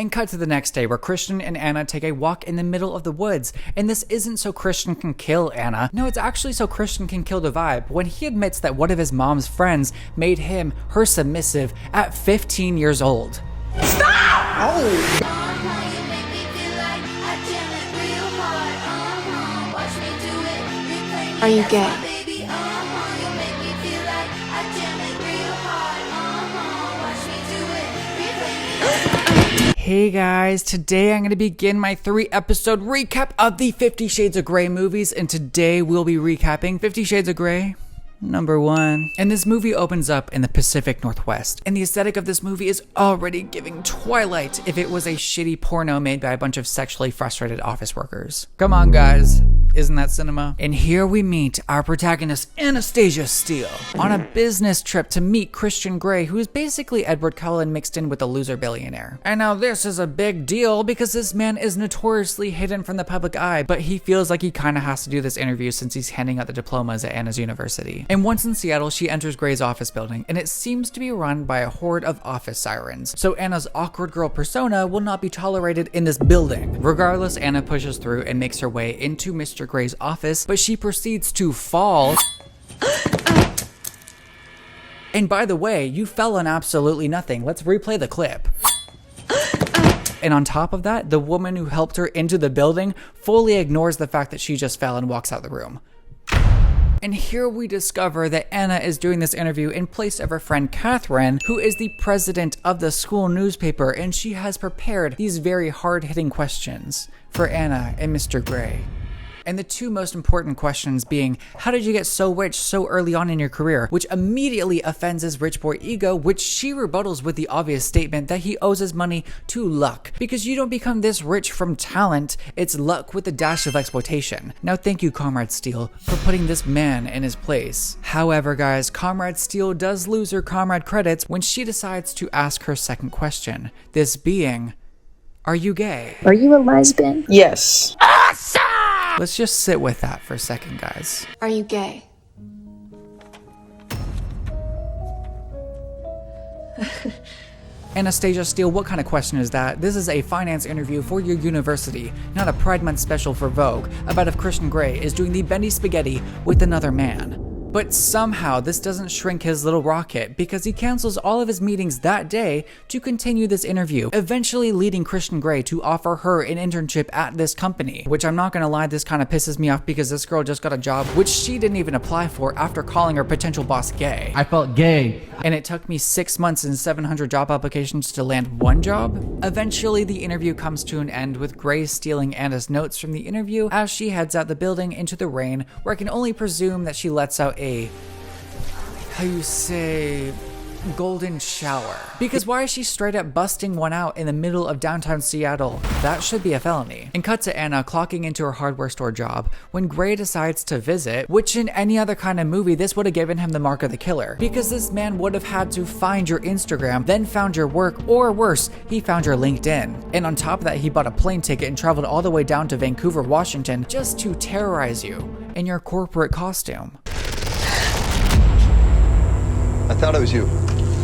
And cut to the next day where Christian and Anna take a walk in the middle of the woods. And this isn't so Christian can kill Anna. No, it's actually so Christian can kill the vibe when he admits that one of his mom's friends made him her submissive at 15 years old. Stop! Oh. Are you gay? Hey guys, today I'm going to begin my 3-episode recap of the 50 Shades of Grey movies, and today we'll be recapping 50 Shades of Grey number 1. And this movie opens up in the Pacific Northwest, and the aesthetic of this movie is already giving Twilight if it was a shitty porno made by a bunch of sexually frustrated office workers. Come on guys, isn't that cinema? And here we meet our protagonist Anastasia Steele on a business trip to meet Christian Grey, who is basically Edward Cullen mixed in with a loser billionaire. And now this is a big deal because this man is notoriously hidden from the public eye, but he feels like he kind of has to do this interview since he's handing out the diplomas at Anna's university. And once in Seattle, she enters Grey's office building, and it seems to be run by a horde of office sirens. So Anna's awkward girl persona will not be tolerated in this building. Regardless, Anna pushes through and makes her way into Mr. Grey's office, but she proceeds to fall. And by the way, you fell on absolutely nothing. Let's replay the clip. And on top of that, the woman who helped her into the building fully ignores the fact that she just fell and walks out the room. And here we discover that Anna is doing this interview in place of her friend Catherine, who is the president of the school newspaper, and she has prepared these very hard-hitting questions for Anna and Mr. Grey. And the two most important questions being, how did you get so rich so early on in your career? Which immediately offends his rich boy ego, which she rebuttals with the obvious statement that he owes his money to luck. Because you don't become this rich from talent, it's luck with a dash of exploitation. Now thank you, Comrade Steele, for putting this man in his place. However, guys, Comrade Steele does lose her comrade credits when she decides to ask her second question. This being, are you gay? Are you a lesbian? Yes. Awesome! Let's just sit with that for a second, guys. Are you gay? Anastasia Steele, what kind of question is that? This is a finance interview for your university, not a Pride Month special for Vogue about if Christian Grey is doing the bendy spaghetti with another man. But somehow this doesn't shrink his little rocket because he cancels all of his meetings that day to continue this interview, eventually leading Christian Grey to offer her an internship at this company, which I'm not gonna lie, this kind of pisses me off because this girl just got a job which she didn't even apply for after calling her potential boss gay. I felt gay. And it took me 6 months and 700 job applications to land one job. Eventually, the interview comes to an end with Grey stealing Anna's notes from the interview as she heads out the building into the rain, where I can only presume that she lets out a, how you say, golden shower. Because why is she straight up busting one out in the middle of downtown Seattle? That should be a felony. And cut to Anna clocking into her hardware store job when Grey decides to visit, which in any other kind of movie, this would have given him the mark of the killer. Because this man would have had to find your Instagram, then found your work, or worse, he found your LinkedIn. And on top of that, he bought a plane ticket and traveled all the way down to Vancouver, Washington, just to terrorize you in your corporate costume. I thought it was you.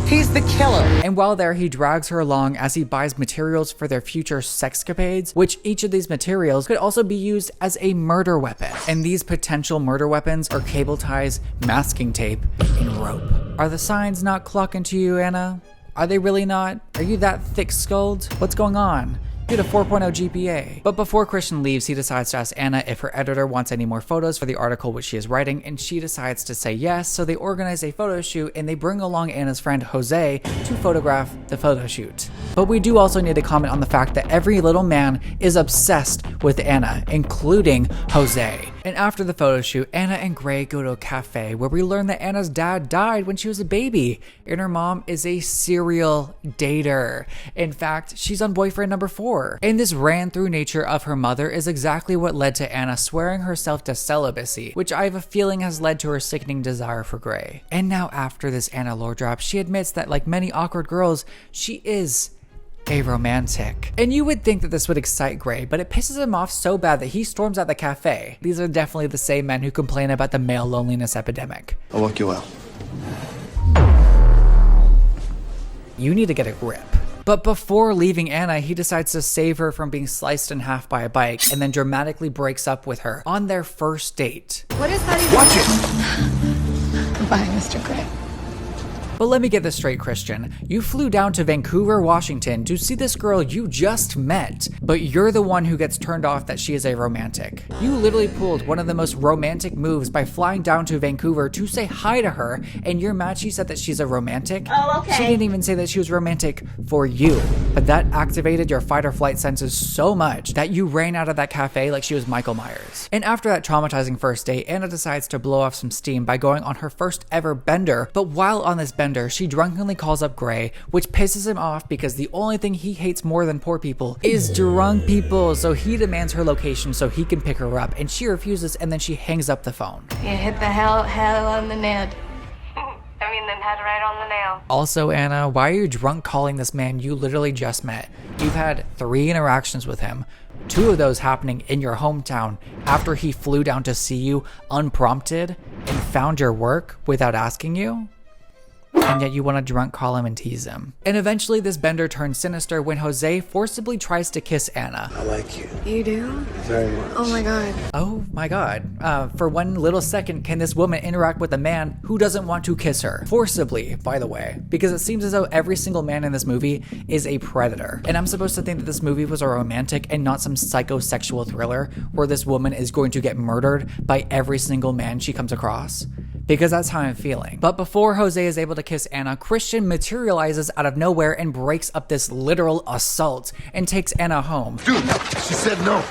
He's the killer. And while there, he drags her along as he buys materials for their future sexcapades, which each of these materials could also be used as a murder weapon. And these potential murder weapons are cable ties, masking tape, and rope. Are the signs not clocking to you, Anna? Are they really not? Are you that thick-skulled? What's going on? You had a 4.0 GPA. But before Christian leaves, he decides to ask Anna if her editor wants any more photos for the article which she is writing, and she decides to say yes, so they organize a photo shoot and they bring along Anna's friend Jose to photograph the photo shoot. But we do also need to comment on the fact that every little man is obsessed with Anna, including Jose. And after the photo shoot, Anna and Grey go to a cafe where we learn that Anna's dad died when she was a baby, and her mom is a serial dater. In fact, she's on boyfriend number 4. And this ran-through nature of her mother is exactly what led to Anna swearing herself to celibacy, which I have a feeling has led to her sickening desire for Grey. And now after this Anna lore drop, she admits that like many awkward girls, she is a romantic. And you would think that this would excite Grey, but it pisses him off so bad that he storms out the cafe. These are definitely the same men who complain about the male loneliness epidemic. I'll walk you out. You need to get a grip. But before leaving Anna, he decides to save her from being sliced in half by a bike and then dramatically breaks up with her on their first date. What is that even? Watch it! Goodbye, Mr. Gray. But let me get this straight, Christian. You flew down to Vancouver, Washington to see this girl you just met, but you're the one who gets turned off that she is a romantic. You literally pulled one of the most romantic moves by flying down to Vancouver to say hi to her, and you're mad she said that she's a romantic? Oh, okay. She didn't even say that she was romantic for you. But that activated your fight or flight senses so much that you ran out of that cafe like she was Michael Myers. And after that traumatizing first date, Anna decides to blow off some steam by going on her first ever bender, but while on this bender, she drunkenly calls up Gray, which pisses him off because the only thing he hates more than poor people is drunk people, so he demands her location so he can pick her up, and she refuses, and then she hangs up the phone. You hit the hell on the Ned. Then head right on the nail. Also, Anna, why are you drunk calling this man you literally just met? You've had 3 interactions with him, 2 of those happening in your hometown after he flew down to see you unprompted and found your work without asking you? And yet you want to drunk call him and tease him. And eventually this bender turns sinister when Jose forcibly tries to kiss Anna. I like you. You do? Very much. Oh my god. Oh my god. For one little second, can this woman interact with a man who doesn't want to kiss her? Forcibly, by the way. Because it seems as though every single man in this movie is a predator. And I'm supposed to think that this movie was a romantic and not some psychosexual thriller where this woman is going to get murdered by every single man she comes across. Because that's how I'm feeling. But before Jose is able to kiss Anna, Christian materializes out of nowhere and breaks up this literal assault and takes Anna home. Dude, she said no.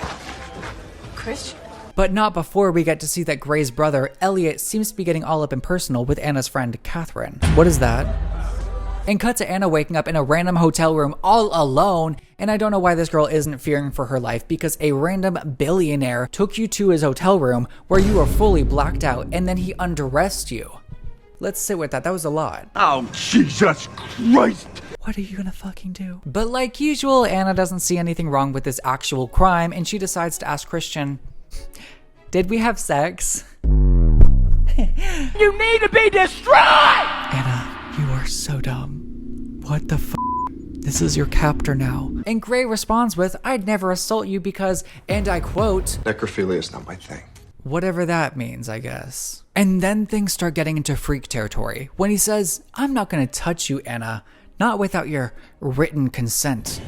Christian? But not before we get to see that Gray's brother, Elliot, seems to be getting all up and personal with Anna's friend, Catherine. What is that? And cut to Anna waking up in a random hotel room all alone, and I don't know why this girl isn't fearing for her life because a random billionaire took you to his hotel room where you were fully blacked out and then he undressed you. Let's sit with that, that was a lot. Oh, Jesus Christ! What are you gonna fucking do? But like usual, Anna doesn't see anything wrong with this actual crime and she decides to ask Christian, did we have sex? You need to be destroyed! Anna, you are so dumb. What the f? This is your captor now. And Gray responds with, I'd never assault you because, and I quote, Necrophilia is not my thing. whatever that means, I guess. And then things start getting into freak territory when he says, I'm not gonna touch you, Anna, not without your written consent.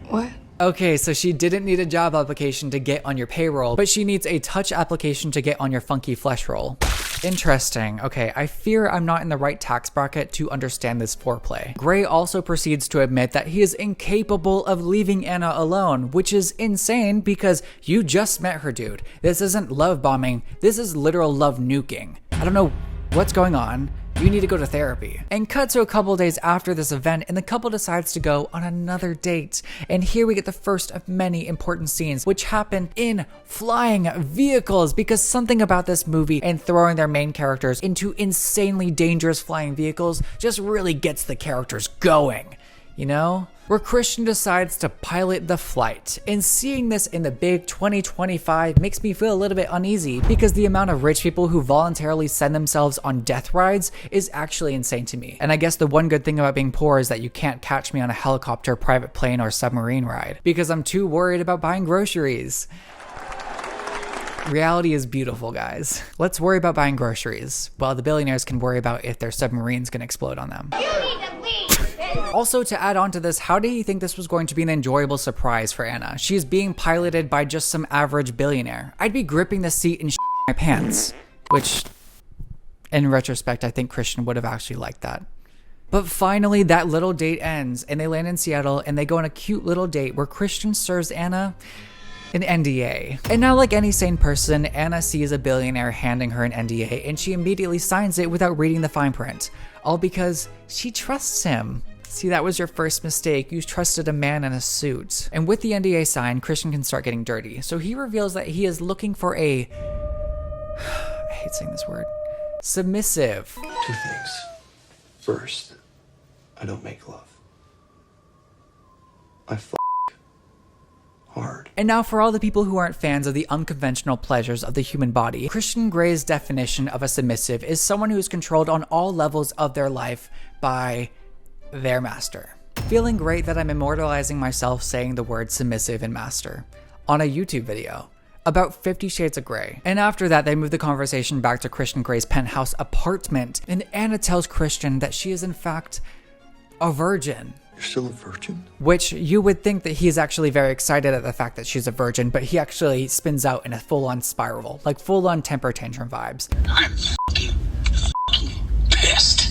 What? Okay, so she didn't need a job application to get on your payroll, but she needs a touch application to get on your funky flesh roll. Interesting. Okay, I fear I'm not in the right tax bracket to understand this foreplay. Gray also proceeds to admit that he is incapable of leaving Anna alone, which is insane because you just met her, dude. This isn't love bombing, this is literal love nuking. I don't know what's going on. You need to go to therapy. And cut to a couple days after this event, and the couple decides to go on another date. And here we get the first of many important scenes, which happen in flying vehicles, because something about this movie and throwing their main characters into insanely dangerous flying vehicles just really gets the characters going. You know? Where Christian decides to pilot the flight. And seeing this in the big 2025 makes me feel a little bit uneasy because the amount of rich people who voluntarily send themselves on death rides is actually insane to me. And I guess the one good thing about being poor is that you can't catch me on a helicopter, private plane, or submarine ride because I'm too worried about buying groceries. Reality is beautiful, guys. Let's worry about buying groceries, while the billionaires can worry about if their submarine's gonna explode on them. Also, to add on to this, how did he think this was going to be an enjoyable surprise for Anna? She's being piloted by just some average billionaire. I'd be gripping the seat and my pants, which, in retrospect, I think Christian would have actually liked that. But finally, that little date ends, and they land in Seattle, and they go on a cute little date where Christian serves Anna an NDA. And now, like any sane person, Anna sees a billionaire handing her an NDA, and she immediately signs it without reading the fine print, all because she trusts him. See, that was your first mistake. You trusted a man in a suit. And with the NDA signed, Christian can start getting dirty. So he reveals that he is looking for a, I hate saying this word, submissive. Two things. First, I don't make love. I f*** hard. And now for all the people who aren't fans of the unconventional pleasures of the human body, Christian Gray's definition of a submissive is someone who is controlled on all levels of their life by their master. feeling great that I'm immortalizing myself saying the word submissive and master on a YouTube video about 50 Shades of Grey. And after that, they move the conversation back to Christian Grey's penthouse apartment, and Anna tells Christian that she is in fact a virgin. You're still a virgin? Which you would think that he's actually very excited at the fact that she's a virgin, but he actually spins out in a full-on spiral, like full-on temper tantrum vibes. I'm fucking pissed.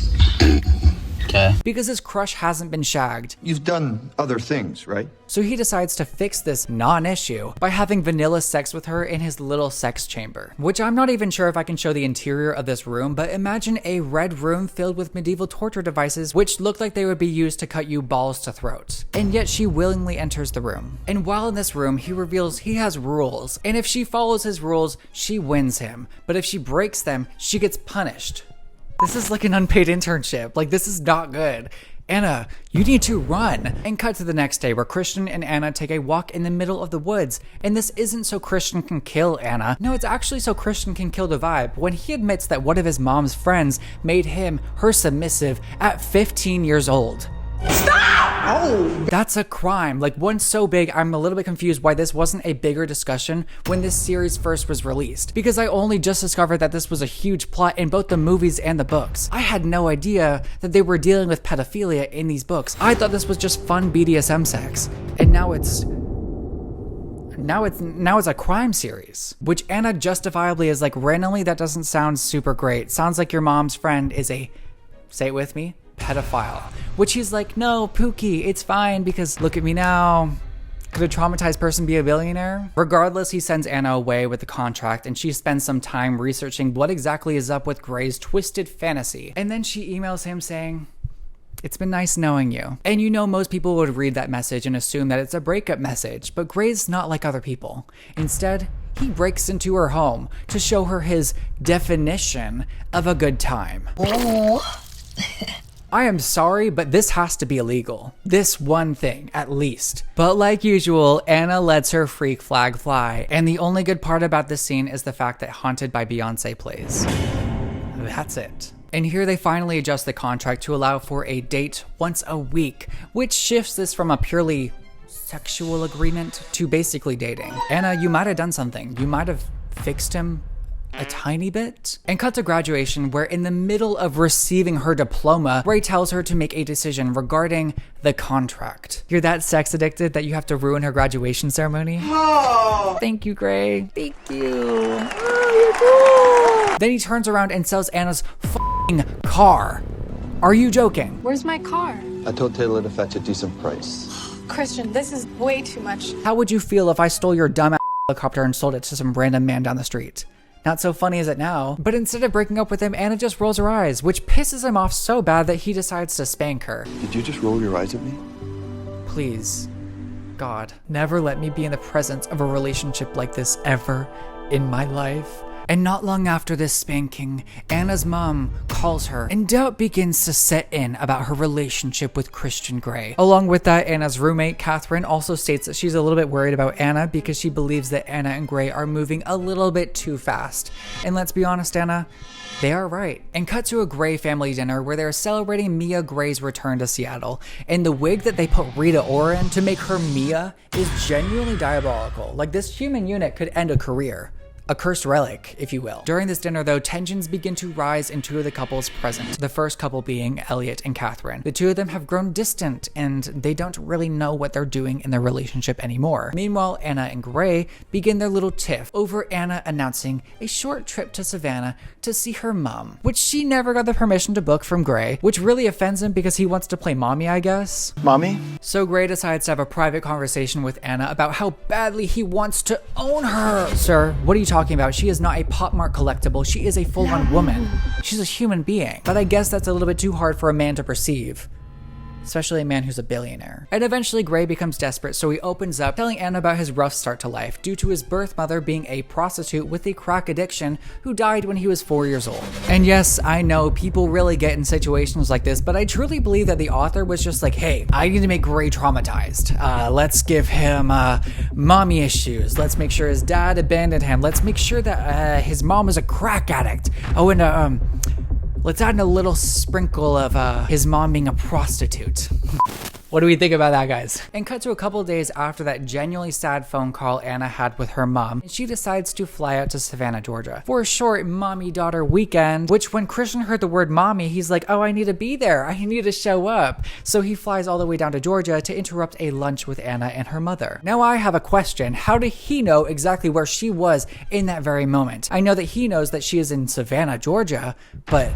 Okay. Because his crush hasn't been shagged. You've done other things, right? So he decides to fix this non-issue by having vanilla sex with her in his little sex chamber. Which I'm not even sure if I can show the interior of this room, but imagine a red room filled with medieval torture devices which look like they would be used to cut you balls to throat. And yet she willingly enters the room. And while in this room, he reveals he has rules. And if she follows his rules, she wins him. But if she breaks them, she gets punished. This is like an unpaid internship. Like, this is not good. Anna, you need to run. And cut to the next day where Christian and Anna take a walk in the middle of the woods. And this isn't so Christian can kill Anna. No, it's actually so Christian can kill the vibe when he admits that one of his mom's friends made him her submissive at 15 years old. Stop! Oh, that's a crime. Like, one so big, I'm a little bit confused why this wasn't a bigger discussion when this series first was released. Because I only just discovered that this was a huge plot in both the movies and the books. I had no idea that they were dealing with pedophilia in these books. I thought this was just fun BDSM sex. And now it's a crime series, which Anna justifiably is like, randomly, that doesn't sound super great. Sounds like your mom's friend is a, say it with me, pedophile. Which he's like, no, Pookie, it's fine because look at me now. Could a traumatized person be a billionaire? Regardless, he sends Anna away with the contract and she spends some time researching what exactly is up with Grey's twisted fantasy. And then she emails him saying, it's been nice knowing you. And you know, most people would read that message and assume that it's a breakup message, but Grey's not like other people. Instead, he breaks into her home to show her his definition of a good time. I am sorry, but this has to be illegal. This one thing, at least. But like usual, Anna lets her freak flag fly, and the only good part about this scene is the fact that Haunted by Beyonce plays. That's it. And here they finally adjust the contract to allow for a date once a week, which shifts this from a purely sexual agreement to basically dating. Anna, you might have done something. You might have fixed him a tiny bit. And cut to graduation, where in the middle of receiving her diploma, Grey tells her to make a decision regarding the contract. You're that sex addicted that you have to ruin her graduation ceremony? Oh. Thank you, Grey. Thank you. Oh, you're cool. Then he turns around and sells Anna's f***ing car. Are you joking? Where's my car? I told Taylor to fetch a decent price. Christian, this is way too much. How would you feel if I stole your dumb helicopter and sold it to some random man down the street? Not so funny is it now, but instead of breaking up with him, Anna just rolls her eyes, which pisses him off so bad that he decides to spank her. Did you just roll your eyes at me? Please, God, never let me be in the presence of a relationship like this ever in my life. And not long after this spanking, Anna's mom calls her, and doubt begins to set in about her relationship with Christian Grey. Along with that, Anna's roommate, Catherine, also states that she's a little bit worried about Anna because she believes that Anna and Grey are moving a little bit too fast. And let's be honest, Anna, they are right. And cut to a Grey family dinner where they're celebrating Mia Grey's return to Seattle. And the wig that they put Rita Ora in to make her Mia is genuinely diabolical. Like, this human unit could end a career. A cursed relic, if you will. During this dinner, though, tensions begin to rise in two of the couples present. The first couple being Elliot and Catherine. The two of them have grown distant, and they don't really know what they're doing in their relationship anymore. Meanwhile, Anna and Grey begin their little tiff over Anna announcing a short trip to Savannah to see her mom, which she never got the permission to book from Grey, which really offends him because he wants to play mommy, I guess. Mommy? So Grey decides to have a private conversation with Anna about how badly he wants to own her. Sir, what are you talking about? She is not a Pop Mart collectible. She is a full-on woman. She's a human being. But I guess that's a little bit too hard for a man to perceive. Especially a man who's a billionaire. And eventually Grey becomes desperate, so he opens up, telling Anna about his rough start to life due to his birth mother being a prostitute with a crack addiction who died when he was 4 years old. And yes, I know people really get in situations like this, but I truly believe that the author was just like, hey, I need to make Grey traumatized. Let's give him mommy issues. Let's make sure his dad abandoned him. Let's make sure that his mom is a crack addict. Oh, and let's add in a little sprinkle of his mom being a prostitute. What do we think about that, guys? And cut to a couple days after that genuinely sad phone call Anna had with her mom, and she decides to fly out to Savannah, Georgia for a short mommy-daughter weekend, which when Christian heard the word mommy, he's like, oh, I need to be there. I need to show up. So he flies all the way down to Georgia to interrupt a lunch with Anna and her mother. Now I have a question. How did he know exactly where she was in that very moment? I know that he knows that she is in Savannah, Georgia, but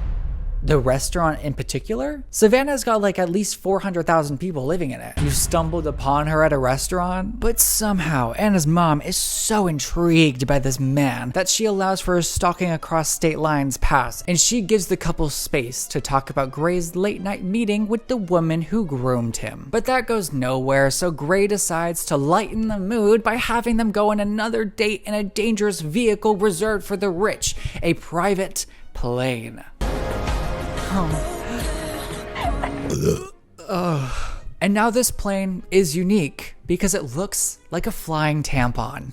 the restaurant in particular? Savannah's got like at least 400,000 people living in it. You stumbled upon her at a restaurant? But somehow Anna's mom is so intrigued by this man that she allows for his stalking across state lines pass, and she gives the couple space to talk about Gray's late night meeting with the woman who groomed him. But that goes nowhere, so Gray decides to lighten the mood by having them go on another date in a dangerous vehicle reserved for the rich, a private plane. And now this plane is unique because it looks like a flying tampon.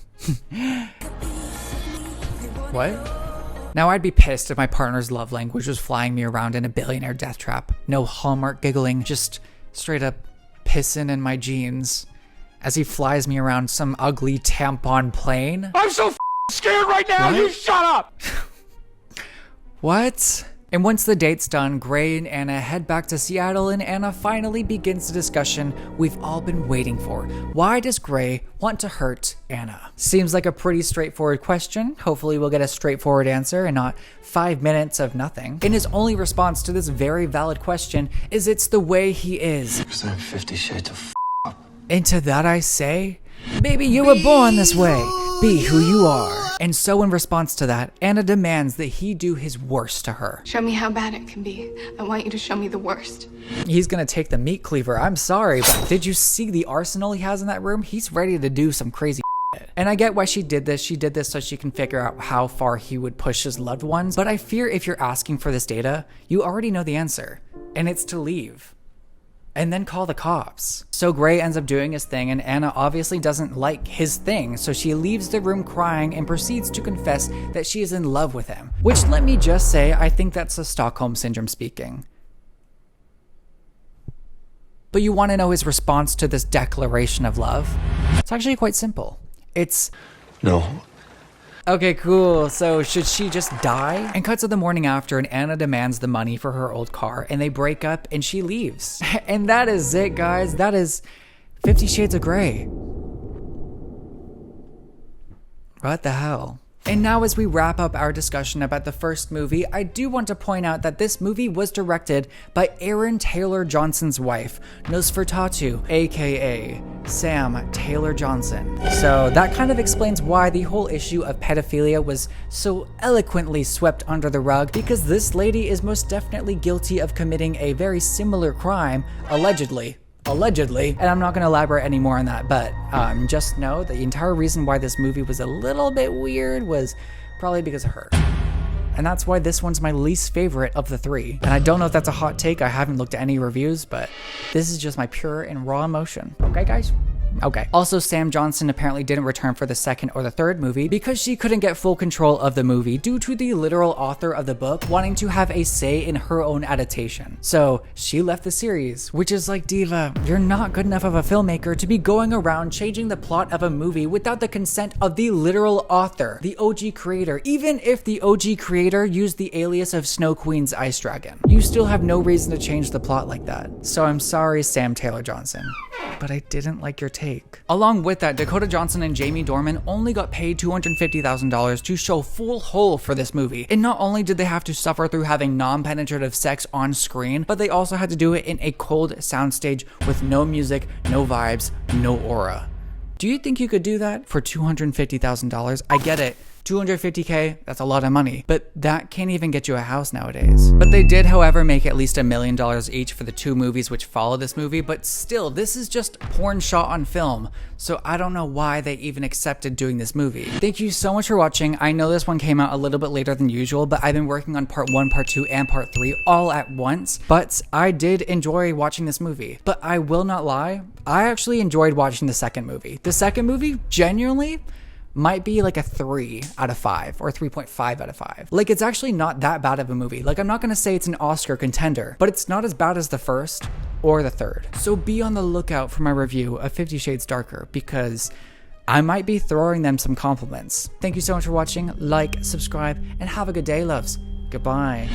What? Now I'd be pissed if my partner's love language was flying me around in a billionaire death trap. No Hallmark giggling, just straight up pissing in my jeans as he flies me around some ugly tampon plane. I'm so scared right now. What? You shut up. What? And once the date's done, Gray and Anna head back to Seattle, and Anna finally begins the discussion we've all been waiting for. Why does Gray want to hurt Anna? Seems like a pretty straightforward question. Hopefully we'll get a straightforward answer and not 5 minutes of nothing. And his only response to this very valid question is it's the way he is. Because I'm 50 shades of And to that I say, baby, you were born this way. Be who you are. And so in response to that, Anna demands that he do his worst to her. Show me how bad it can be. I want you to show me the worst. He's gonna take the meat cleaver. I'm sorry, but did you see the arsenal he has in that room? He's ready to do some crazy shit. And I get why she did this. She did this so she can figure out how far he would push his loved ones. But I fear if you're asking for this data, you already know the answer. And it's to leave. And then call the cops. So Gray ends up doing his thing, and Anna obviously doesn't like his thing, so she leaves the room crying and proceeds to confess that she is in love with him. Which, let me just say, I think that's the Stockholm Syndrome speaking. But you want to know his response to this declaration of love? It's actually quite simple. It's, No. okay, cool. So should she just die? And cut to the morning after, and Anna demands the money for her old car, and they break up and she leaves. And that is it, guys. That is 50 Shades of Grey. What the hell? And now as we wrap up our discussion about the first movie, I do want to point out that this movie was directed by Aaron Taylor Johnson's wife, Nosferatu, aka Sam Taylor Johnson. So that kind of explains why the whole issue of pedophilia was so eloquently swept under the rug, because this lady is most definitely guilty of committing a very similar crime, allegedly, and I'm not going to elaborate any more on that, but just know that the entire reason why this movie was a little bit weird was probably because of her. And that's why this one's my least favorite of the three. And I don't know if that's a hot take. I haven't looked at any reviews, but this is just my pure and raw emotion. Okay, guys? Okay. Also, Sam Johnson apparently didn't return for the second or the third movie because she couldn't get full control of the movie due to the literal author of the book wanting to have a say in her own adaptation. So she left the series, which is like, Diva, you're not good enough of a filmmaker to be going around changing the plot of a movie without the consent of the literal author, the OG creator. Even if the OG creator used the alias of Snow Queen's Ice Dragon, you still have no reason to change the plot like that. So I'm sorry, Sam Taylor Johnson, but I didn't like your take. Along with that, Dakota Johnson and Jamie Dornan only got paid $250,000 to show full hole for this movie. And not only did they have to suffer through having non-penetrative sex on screen, but they also had to do it in a cold soundstage with no music, no vibes, no aura. Do you think you could do that for $250,000? I get it. $250K, that's a lot of money, but that can't even get you a house nowadays. But they did, however, make at least $1 million each for the two movies which follow this movie, but still, this is just porn shot on film, so I don't know why they even accepted doing this movie. Thank you so much for watching. I know this one came out a little bit later than usual, but I've been working on part 1, part 2, and part 3 all at once, but I did enjoy watching this movie. But I will not lie, I actually enjoyed watching the second movie. The second movie, genuinely, might be like a 3 out of 5 or 3.5 out of 5. Like, it's actually not that bad of a movie. Like, I'm not gonna say it's an Oscar contender, but it's not as bad as the first, or the third. So be on the lookout for my review of 50 Shades Darker, because I might be throwing them some compliments. Thank you so much for watching. Like, subscribe, and have a good day, loves. Goodbye.